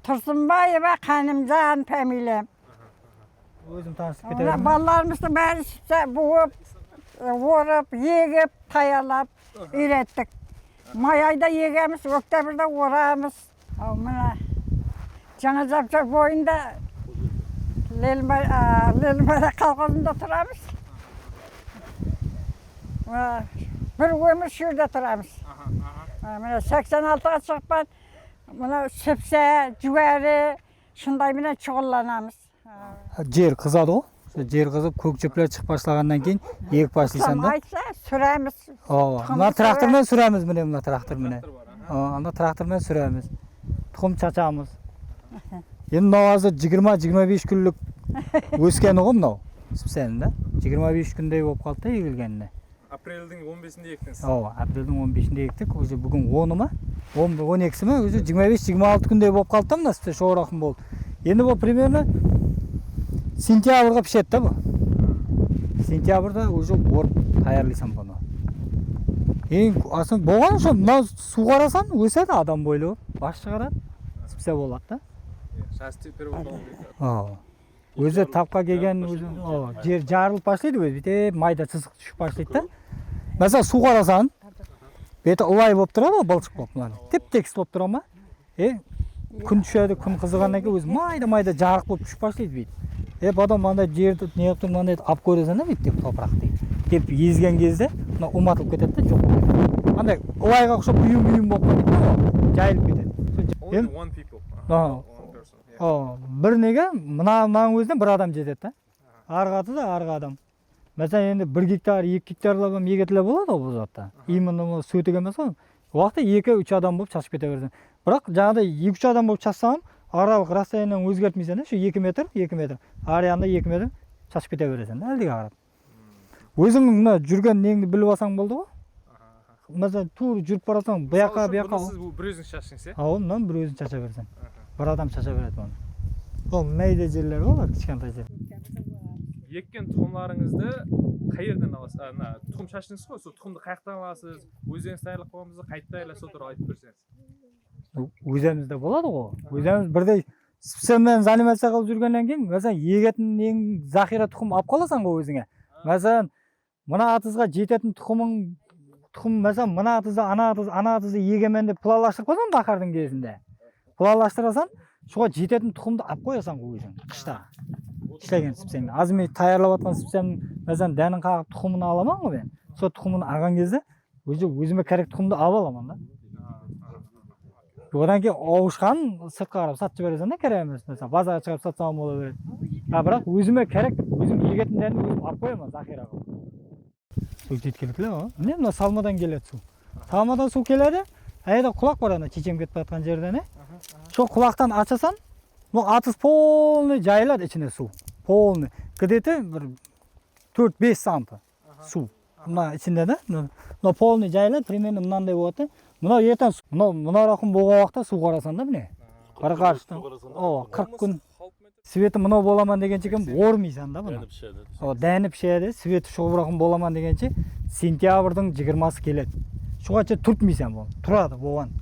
Tursunbayeva Hanımcan familiyam. Özüm tanışıp keteberiz. Ballarımızın bari buğup, vurup, yegip, tayarlap ürettik. Mayayda yegemiz, oktabirde uğramız. Mına Жаңа Жапçak boyunda Lelmara kalkasında turamız. Bir ömür şurada turamız. Mına 86'a çıkıp mına süpse, cüveri, şunday bilen çuğullanamız. Jer kızады ғой. Жер қызып, көк жөплер шығып башлағаннан кейін егіп башлайсың да. Сүреміз. Мына трактормен сүреміз міне, мына трактормен. Анда трактормен сүреміз. Тұқым чачамыз. Енді мынау азы 20-25 күнлік өскені ғой мынау. Сіпсенің да. 25 күндей болып қалды да егілгеніне. Апрельдің 15-інде ектіңіз. Апрельдің 15-інде ектік. Өзі бүгін 10-ы ма? 12-сі ма? Өзі 25-26 күндей болып қалды да мына сіпсе шоғырақын болды. Енді бұл примерно сентябрьға пішеді да бұл. Сентябрьда уже орып таярлайсың бұны. Асын болған үшін мынау су қарасан өседі адам бойлы. Баш шығарады, сіпсе болады да. Шасты перевод. Өзі тапқа келген жер жарылып башлайды өзі. Бете майда сызық түшіп башлайды да. Mesela su қарасан, беті ұлай болып тұрады, балшық болып. Теп-текіс болып тұра ма? Күн түшеді, күн қызығаннан кейін өзі майда жарық болып түшіп башлайды бейді. Потом андай жерді не қылып тұрып мынандай ап көресің да бүйтіп топырақты. Деп езген кезде мына ұматылып кетеді да, жоқ болып. Андай ұлайға ұқсап үйім болып кетеді, жайылып кетеді. Only one people. Бір неге мынаның өзінен бір адам жетеді да. Арғы да арғы адам. Mesela енді 1 гектар, 2 гектарлап егетіле болады бұл затта. Именно сөйтік емес ғой. Уақытта 2-3 адам болып шашып кете бересің. Бірақ жаңағыдай 2-3 адам болып шашсаң, аралық расстояниені өзгертмейсің, 2 метр, 2 метр. Арияғында 2 метр шашып кете бересің, әлдеге қарап. Өзіңнің мына жүрген неңді біліп алсаң болды ғой. Mesela тур жүріп барасаң, бұяққа. Сіз бір өзің шашсың, се? Мынаны бір өзің шаша бересің. Бір адам шаша береді оны. Ол мәйде жерлер олар, кішкентай жер. Еккен тұқымларыңызды қайерден аласыз? Тұқым шашыңыз ғой, сол тұқымды қаяқтан аласыз? Өздеріңіз даярлап қойғаныңызды қайттай әлі сол туралы айтып берсеңіз. Өзімізде болады ғой. Өзіміз бірдей специалмен занимация қылып жүргеннен кейін, мәселен, егетін ең захира тұқым алып қаласың ғой өзіңе. Мәселен, мына атызға жететін тұқым, мәселен, мына атызды, ана атызды егемен деп пылалаштырып қойсаң бақардың кезінде. Пылалаштырасаң, шуға жететін тұқымды алып қоясың ғой өзің, қышта. İşlegen sipsem. Azmi tayarlap atқан sipsem, мәселен, дәнін қағып тұқымын аламан ғой мен. Сол тұқымын алған кезде, өзіме керек тұқымды алып аламан да. Одан кейін ауышқан сыртқа қарап сатып бересің да, керек емес. Mesela базарға шығарып сатсам бола береді. Бірақ өзіме керек, өзім егетін дәнді өзім алып қоямын захираға. Су жеткілікті ғой. Міне мына салмадан келеді су. Салмадан су келеді. Әйда құлақ бар ана чечем кетіп жатқан жерден. Сол құлақтан ашасаң, бұл атыз полный жайылады ішіне су. Полный. Где-то 4-5 санты су. Мына ішінде да. Мына полный жайылады, примерно мынандай болады. Мына ертең мына рақым болған уақытта су қарасан да міне. Бір қарыштан. 40 күн. Светі мынау боламан дегенше кім ормайсан да бұны. Дәніп пішеді, светі шоғып рақым боламан дегенше сентябрьдің 20-сы келеді. Шуғача тұртмайсан бұл. Тұрады болған.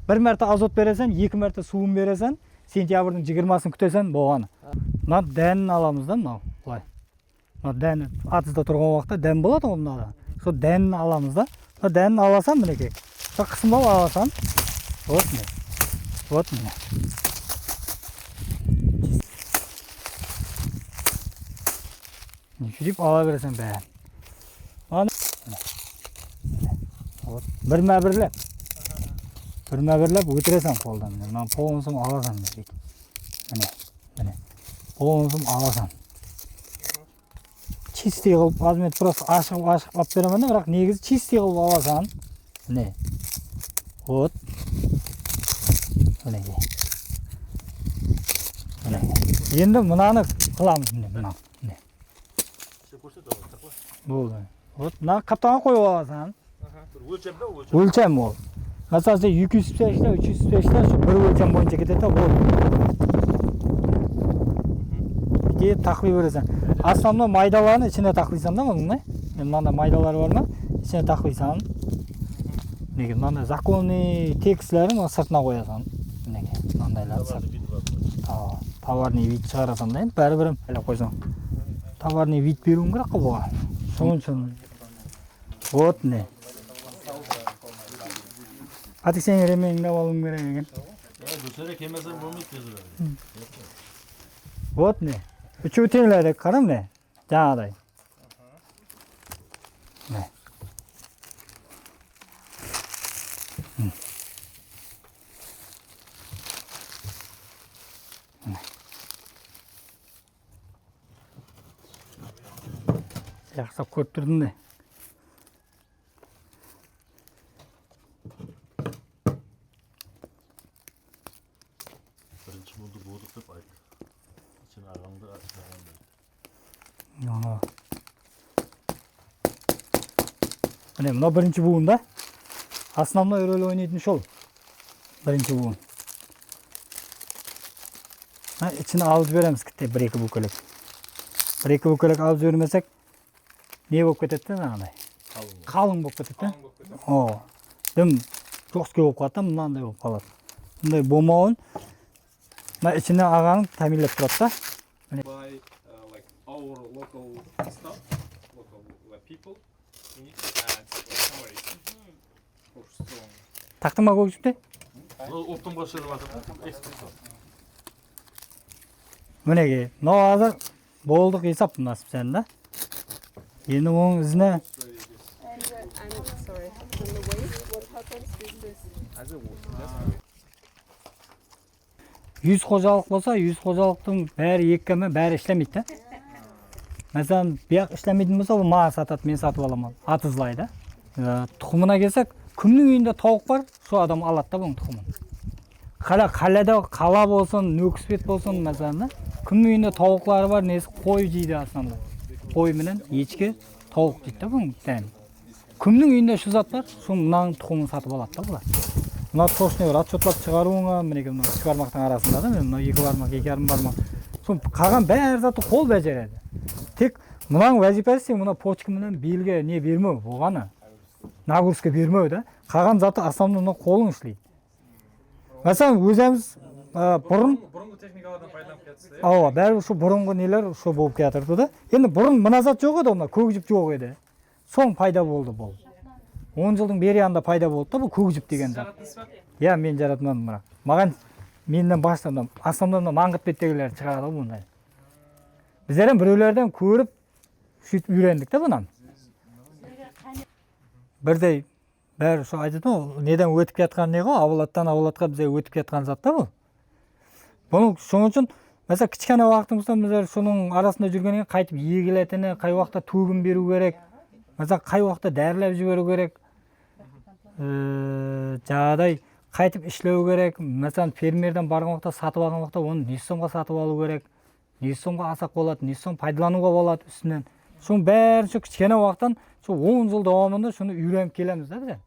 Bir mərtə azot verəsən, 2 mərtə suyun verəsən, sentyabrın 20-sını kütəsən bolğanı. Mına dənini alamız da mına. Mına dəni atızda turğan vaxtda dən болады ғой mına da. Сол dənini alamız da. Mına dənini alasan minekey. Сол qısmab alasan. Вот mine. Вот mine. Şurip ala verəsən bəyən. Вот. Birmə-birləb. Бірмә-бірлеп өтіресің қолдан. Мына полынсым аласың. Міне. Полынсым аласың. Чистый қылып, азмет просто ашып алып беремін, бірақ негізі чистый қылып аласың. Міне. Вот. Мінеге. Енді мынаны қыламыз. Міне. Болды. Вот. Мына қаптаға қойып аласың. Өлчем ол. Mesela 205'te, 305'te şu bir ölçem boyunca кетеді ол. Кейіп тақлай бересің. Основной майдаларын ішіне тақлайсың да мұның. Мынандай майдалары бар ма? İçine тақлайсың. Мынандай законный текстілерін сыртына қоясың. Мынандайлар сырт. Товарный вид шығарасың да енді бәрібір әлі қойсаң. Товарный вид беруің керек қой бұған. Соның үшін. Вот не. Атық сен ремеңді алуың керек екен. Дұрсырақ келмесең болмайды қазір. Вот не. Үшеу теңледі, қарам не? Жаңағыдай. Не. Жақсап көріп тұрдың не? Бірінші болды болдық деп айт. Сен ағаңды ашпағанда. Міне, мына бірінші буын да. Основной рөл ойнайтын шол. Бірінші буын. Ішіне алып жібереміз кітте бір-екі бүкілік. Бір-екі бүкілік алып жібермесек, не болып кетеді жаңағыдай? Қалың болып кетеді. Дым жорстке болып қалады, мынандай болып қалады. Бұндай болмауын ішіне ағаның тәмелеп тұрады да. By like our local stuff, local people, we need to add summary for strong. Тақтың ба көкжіпте? Оптым қошырып жатыр. Экспорт. Мінеге, мынау азыр болдық есап насып сән да. Енді оның ізіне And sorry, on the waist, what happens with this? As a wood, 100 қожалық болса, 100 қожалықтың бәрі еккеме бәрі ішлемейді да. Мәселен, бияқ ішлемейтін болса, ол маған сатады, мен сатып аламын. Атызлай да. Тұқымына келсек, кімнің үйінде тауық бар, сол адам алады да бұның тұқымын. Қалада қала болсын, нөкіспет болсын, мәселен да. Кімнің үйінде тауықлары бар, несі қой жейді асында. Қой менен ешке тауық жейді да бұның дән. Кімнің үйінде шу зат бар, сол мынаның тұқымын сатып алады да бұлар. Мына точный бір отчетлап шығаруыңа, мінеке мына үш бармақтың арасында да, мен мына екі бармақ, екі жарым бармақ. Сол қалған бәр заты қол бәжереді. Тек мынаның вазипасы сен мына почка менен белге не бермеу, болғаны. Нагрузка бермеу да. Қалған заты основной мына қолың ішлейді. Мәселен, өзіміз бұрынғы техникалардан пайдаланып кетсіз. бәрі шу бұрынғы нелер шу болып кетірді да. Енді бұрын мына зат жоқ еді, мына көк жіп жоқ еді. Соң пайда болды бұл. 10 жылдың бері анда пайда болды да бұл көк жіп деген зат. Я, мен жаратмадым бірақ. Маған менен баштан основной маңғыт беттегілер шығарады бұндай. Біздерден біреулерден көріп сөйтіп үйрендік та бұнан. Бірдей бәрі шу айтады ғой, неден өтіп кеткен не ғой, ауылаттан ауылатқа бізе өтіп кеткен зат та бұл. Бұның соның үшін, mesela кішкене уақытымызда біздер соның арасында жүргеннен қайтып егілетіні, қай уақытта төгін беру керек, mesela қай уақытта дәрілеп жіберу керек, жаңағыдай қайтып ішлеу керек, mesela фермерден барған уақытта сатып алған уақытта оны неше сомға сатып алу керек, неше сомға алсақ болады, неше сом пайдалануға болады үстінен. Соның бәрін кішкене уақыттан 10 жыл давамында шуны үйреніп келеміз да біздер.